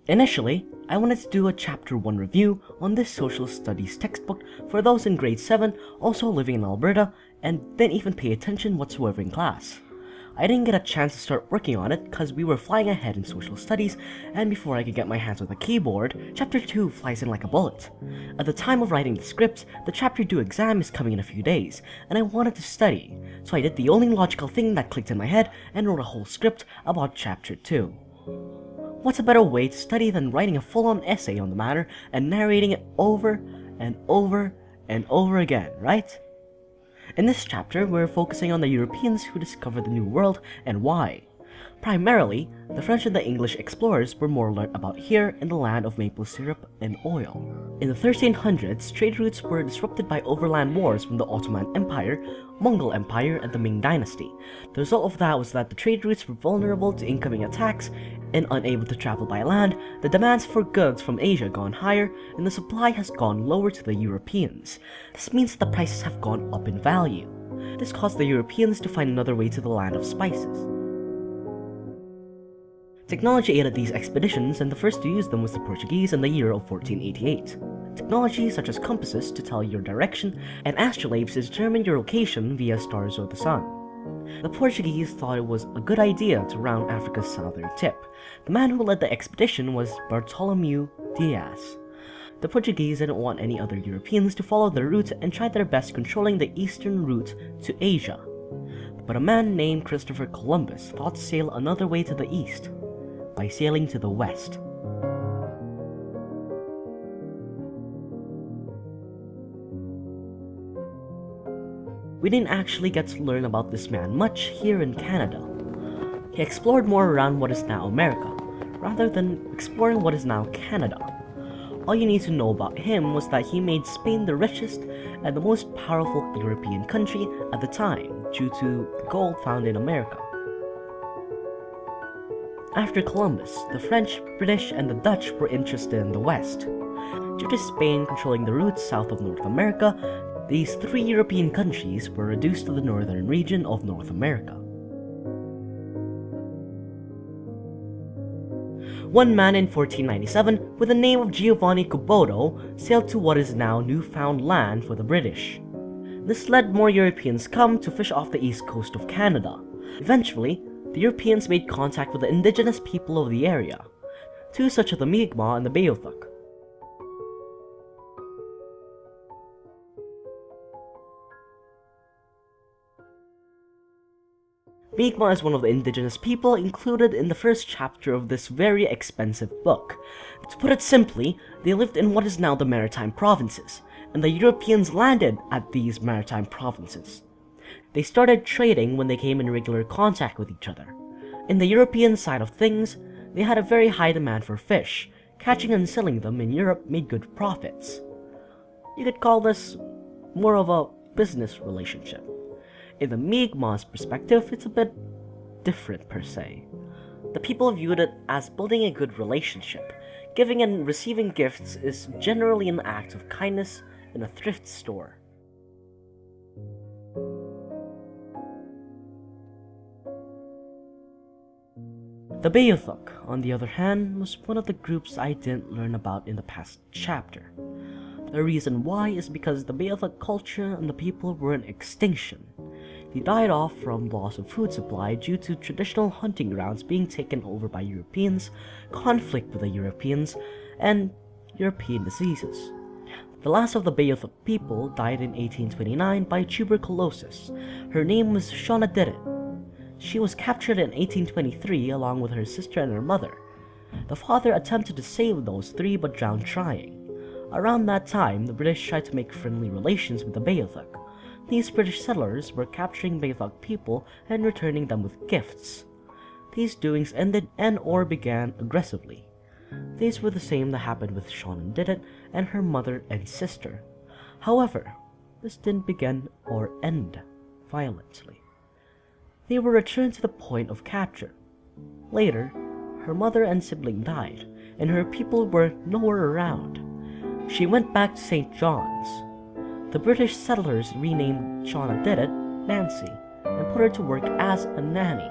Initially, I wanted to do a Chapter 1 review on this social studies textbook for those in grade 7 also living in Alberta and didn't even pay attention whatsoever in class. I didn't get a chance to start working on it because we were flying ahead in social studies, and before I could get my hands on the keyboard, Chapter 2 flies in like a bullet. At the time of writing the script, the Chapter 2 exam is coming in a few days, and I wanted to study, so I did the only logical thing that clicked in my head and wrote a whole script about Chapter 2. What's a better way to study than writing a full-on essay on the matter and narrating it over and over and over again, right? In this chapter, we're focusing on the Europeans who discovered the New World and why. Primarily, the French and the English explorers were more learned about here in the land of maple syrup and oil. In the 1300s, trade routes were disrupted by overland wars from the Ottoman Empire, Mongol Empire, and the Ming Dynasty. The result of that was that the trade routes were vulnerable to incoming attacks, and unable to travel by land, the demands for goods from Asia gone higher, and the supply has gone lower to the Europeans. This means the prices have gone up in value. This caused the Europeans to find another way to the land of spices. Technology aided these expeditions, and the first to use them was the Portuguese in the year of 1488. Technology such as compasses to tell your direction, and astrolabes to determine your location via stars or the sun. The Portuguese thought it was a good idea to round Africa's southern tip. The man who led the expedition was Bartolomeu Diaz. The Portuguese didn't want any other Europeans to follow their route and tried their best controlling the eastern route to Asia. But a man named Christopher Columbus thought to sail another way to the east, by sailing to the west. We didn't actually get to learn about this man much here in Canada. He explored more around what is now America, rather than exploring what is now Canada. All you need to know about him was that he made Spain the richest and the most powerful European country at the time due to the gold found in America. After Columbus, the French, British, and the Dutch were interested in the West. Due to Spain controlling the routes south of North America, these three European countries were reduced to the northern region of North America. One man in 1497, with the name of Giovanni Caboto, sailed to what is now Newfoundland for the British. This led more Europeans come to fish off the east coast of Canada. Eventually, the Europeans made contact with the indigenous people of the area, two such as the Mi'kmaq and the Beothuk. Mi'kmaq is one of the indigenous people included in the first chapter of this very expensive book. To put it simply, they lived in what is now the Maritime Provinces, and the Europeans landed at these Maritime Provinces. They started trading when they came in regular contact with each other. In the European side of things, they had a very high demand for fish. Catching and selling them in Europe made good profits. You could call this more of a business relationship. In the Mi'kmaq's perspective, it's a bit different per se. The people viewed it as building a good relationship. Giving and receiving gifts is generally an act of kindness in a thrift store. The Beothuk, on the other hand, was one of the groups I didn't learn about in the past chapter. The reason why is because the Beothuk culture and the people were in extinction. They died off from loss of food supply due to traditional hunting grounds being taken over by Europeans, conflict with the Europeans, and European diseases. The last of the Beothuk people died in 1829 by tuberculosis. Her name was Shauna Didit. She was captured in 1823 along with her sister and her mother. The father attempted to save those three but drowned trying. Around that time, the British tried to make friendly relations with the Beothuk. These British settlers were capturing Beothuk people and returning them with gifts. These doings ended and/or began aggressively. These were the same that happened with Shauna Didit and her mother and sister. However, this didn't begin or end violently. They were returned to the point of capture. Later, her mother and sibling died, and her people were nowhere around. She went back to St. John's. The British settlers renamed Shauna Didit Nancy and put her to work as a nanny.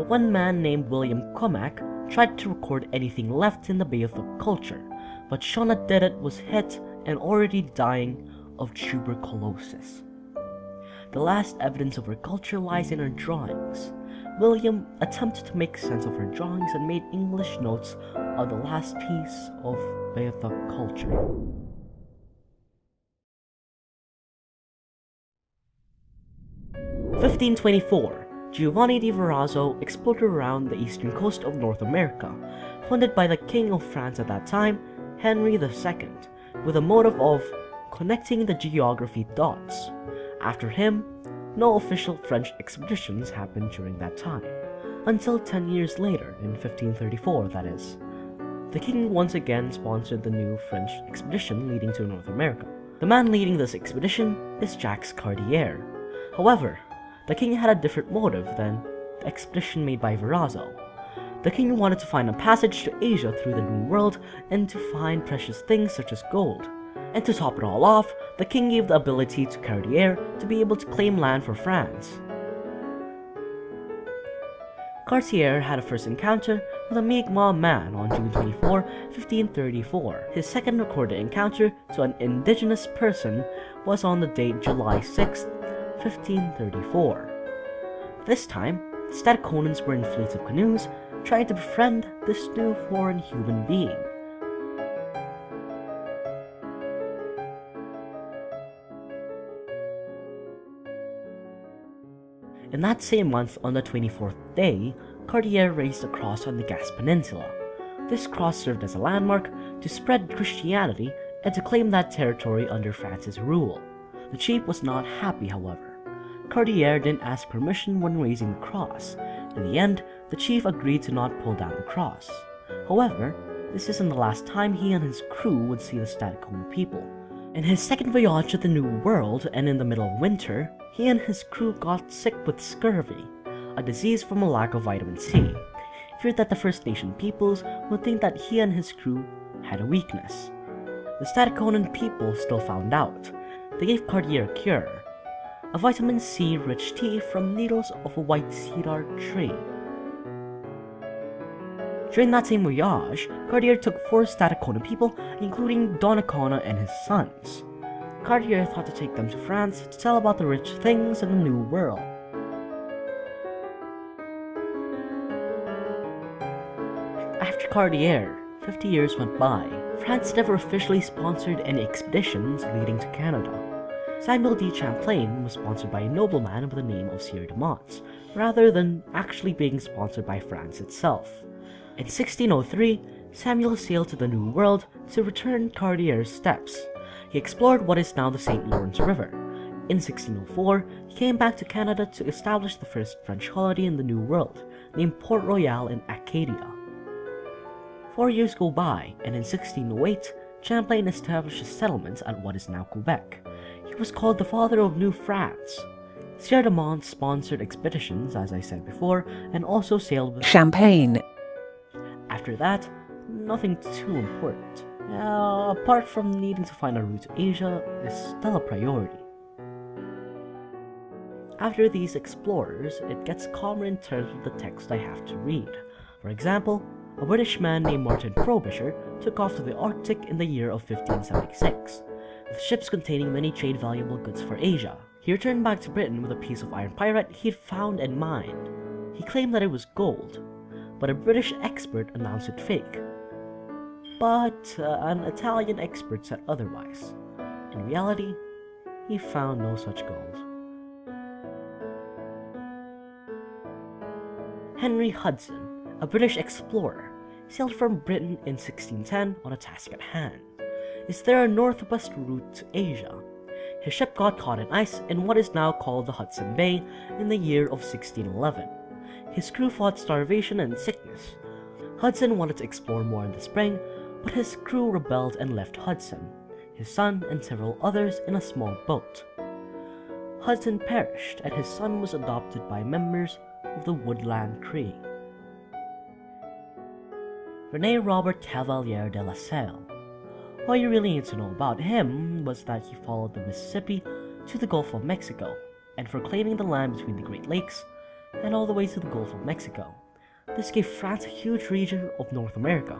One man named William Cormac tried to record anything left in the Beothuk culture, but Shona did it was hit and already dying of tuberculosis. The last evidence of her culture lies in her drawings. William attempted to make sense of her drawings and made English notes on the last piece of Beothuk culture. (1524) Giovanni di Verrazzo explored around the eastern coast of North America, funded by the King of France at that time, Henry II, with the motive of connecting the geography dots. After him, no official French expeditions happened during that time, until 10 years later, in 1534 that is. The king once again sponsored the new French expedition leading to North America. The man leading this expedition is Jacques Cartier. However, the king had a different motive than the expedition made by Verrazzo. The king wanted to find a passage to Asia through the New World and to find precious things such as gold. And to top it all off, the king gave the ability to Cartier to be able to claim land for France. Cartier had a first encounter with a Mi'kmaq man on June 24, 1534. His second recorded encounter to an indigenous person was on the date July 6, 1534. This time, the Stadaconans were in fleets of canoes trying to befriend this new foreign human being. In that same month, on the 24th day, Cartier raised a cross on the Gaspe Peninsula. This cross served as a landmark to spread Christianity and to claim that territory under France's rule. The chief was not happy, however. Cartier didn't ask permission when raising the cross. In the end, the chief agreed to not pull down the cross. However, this isn't the last time he and his crew would see the Stadacona people. In his second voyage to the New World, and in the middle of winter, he and his crew got sick with scurvy, a disease from a lack of vitamin C. He feared that the First Nation peoples would think that he and his crew had a weakness. The Stadaconan people still found out. They gave Cartier a cure, a vitamin C-rich tea from needles of a white cedar tree. During that same voyage, Cartier took 4 Stadacona people, including Donnacona and his sons. Cartier thought to take them to France to tell about the rich things in the New World. After Cartier, 50 years went by. France never officially sponsored any expeditions leading to Canada. Samuel de Champlain was sponsored by a nobleman with the name of Sieur de Monts, rather than actually being sponsored by France itself. In 1603, Samuel sailed to the New World to return Cartier's steps. He explored what is now the St. Lawrence River. In 1604, he came back to Canada to establish the first French colony in the New World, named Port Royal in Acadia. 4 years go by, and in 1608, Champlain established a settlement at what is now Quebec. He was called the Father of New France. Sieur de Monts sponsored expeditions, as I said before, and also sailed with Champagne. After that, nothing too important. Apart from needing to find a route to Asia, is still a priority. After these explorers, it gets calmer in terms of the text I have to read. For example, a British man named Martin Frobisher took off to the Arctic in the year of 1576, with ships containing many trade valuable goods for Asia. He returned back to Britain with a piece of iron pyrite he'd found and mined. He claimed that it was gold, but a British expert announced it fake. But an Italian expert said otherwise. In reality, he found no such gold. Henry Hudson, a British explorer, sailed from Britain in 1610 on a task at hand. Is there a northwest route to Asia? His ship got caught in ice in what is now called the Hudson Bay in the year of 1611. His crew fought starvation and sickness. Hudson wanted to explore more in the spring, but his crew rebelled and left Hudson, his son, and several others in a small boat. Hudson perished, and his son was adopted by members of the Woodland Cree. René Robert Cavalier de la Salle. All you really need to know about him was that he followed the Mississippi to the Gulf of Mexico, and for claiming the land between the Great Lakes and all the way to the Gulf of Mexico. This gave France a huge region of North America.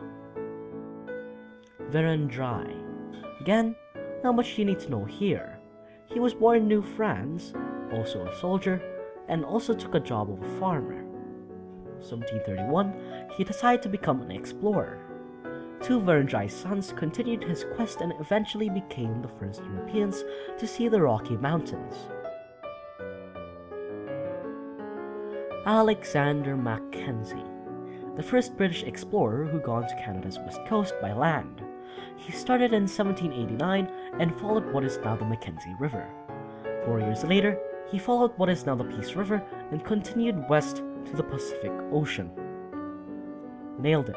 Verendrye. Again, not much you need to know here. He was born in New France, also a soldier, and also took a job of a farmer. 1731, he decided to become an explorer. Two Verendrye's sons continued his quest and eventually became the first Europeans to see the Rocky Mountains. Alexander Mackenzie, the first British explorer who gone to Canada's west coast by land. He started in 1789 and followed what is now the Mackenzie River. 4 years later, he followed what is now the Peace River and continued west to the Pacific Ocean. Nailed it.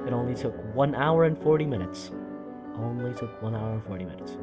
It only took 1 hour and 40 minutes. Only took 1 hour and 40 minutes.